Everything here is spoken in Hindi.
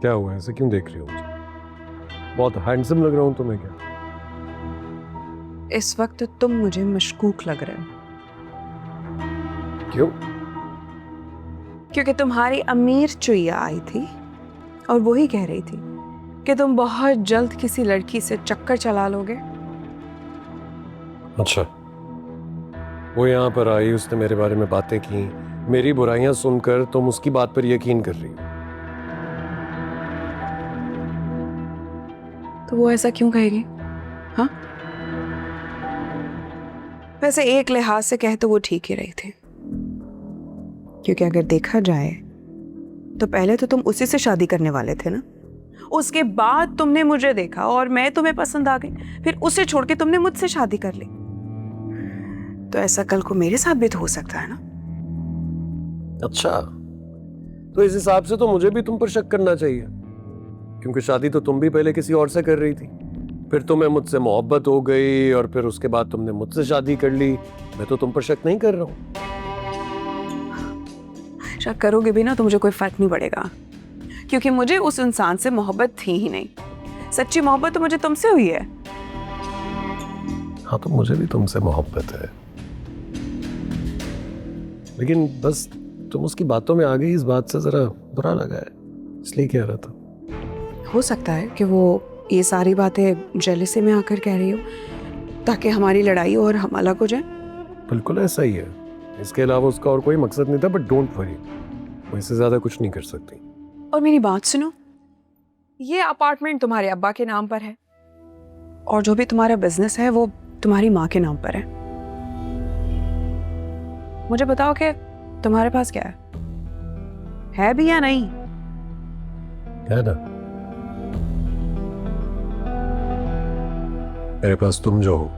क्या हुआ, ऐसे क्यों देख रही हो मुझे? बहुत हैंडसम लग रहा हूं तुम्हें क्या? इस वक्त तुम मुझे मशकूक लग रहे हो क्यों? क्योंकि तुम्हारी अमीर चुईया आई थी और वही कह रही थी कि तुम बहुत जल्द किसी लड़की से चक्कर चला लोगे। अच्छा, वो यहाँ पर आई, उसने मेरे बारे में बातें की, मेरी बुराइयां सुनकर तुम उसकी बात पर यकीन कर रही हो। तो वो ऐसा क्यों कहेगी? हाँ, वैसे एक लिहाज से कहे तो वो ठीक ही रही थी, क्योंकि अगर देखा जाए तो पहले तो तुम उसी से शादी करने वाले थे ना। उसके बाद तुमने मुझे देखा और मैं तुम्हें पसंद आ गई, फिर उसे छोड़ के तुमने मुझसे शादी कर ली। तो ऐसा कल को मेरे साथ भी तो हो सकता है ना। अच्छा, तो इस हिसाब से तो मुझे भी तुम पर शक करना चाहिए, क्योंकि शादी तो तुम भी पहले किसी और से कर रही थी, फिर तुम्हें मुझसे मोहब्बत हो गई और फिर उसके बाद तुमने मुझसे शादी कर ली। मैं तो तुम पर शक नहीं कर रहा हूं। शक करोगे भी ना तो मुझे कोई फर्क नहीं पड़ेगा, क्योंकि मुझे उस इंसान से मोहब्बत थी ही नहीं। सच्ची मोहब्बत तो मुझे तुमसे हुई है। हाँ, तो मुझे भी तुमसे मोहब्बत है, लेकिन बस तुम उसकी बातों में आ गई, इस बात से जरा बुरा लगा है, इसलिए कह रहा था। हो सकता है कि वो ये सारी बातें जेलसी में आकर कह रही हो, ताकि हमारी लड़ाई और हम अलग हो जाए। बिल्कुल ऐसा ही है, इसके अलावा उसका और कोई मकसद नहीं था। बट डोंट वरी, वो इससे ज्यादा कुछ नहीं कर सकती। और मेरी बात सुनो, ये अपार्टमेंट तुम्हारे अब्बा के नाम पर है और जो भी तुम्हारा बिजनेस है वो तुम्हारी माँ के नाम पर है। मुझे बताओ कि तुम्हारे पास क्या है भी या नहीं? है ना, मेरे पास तुम जो हो।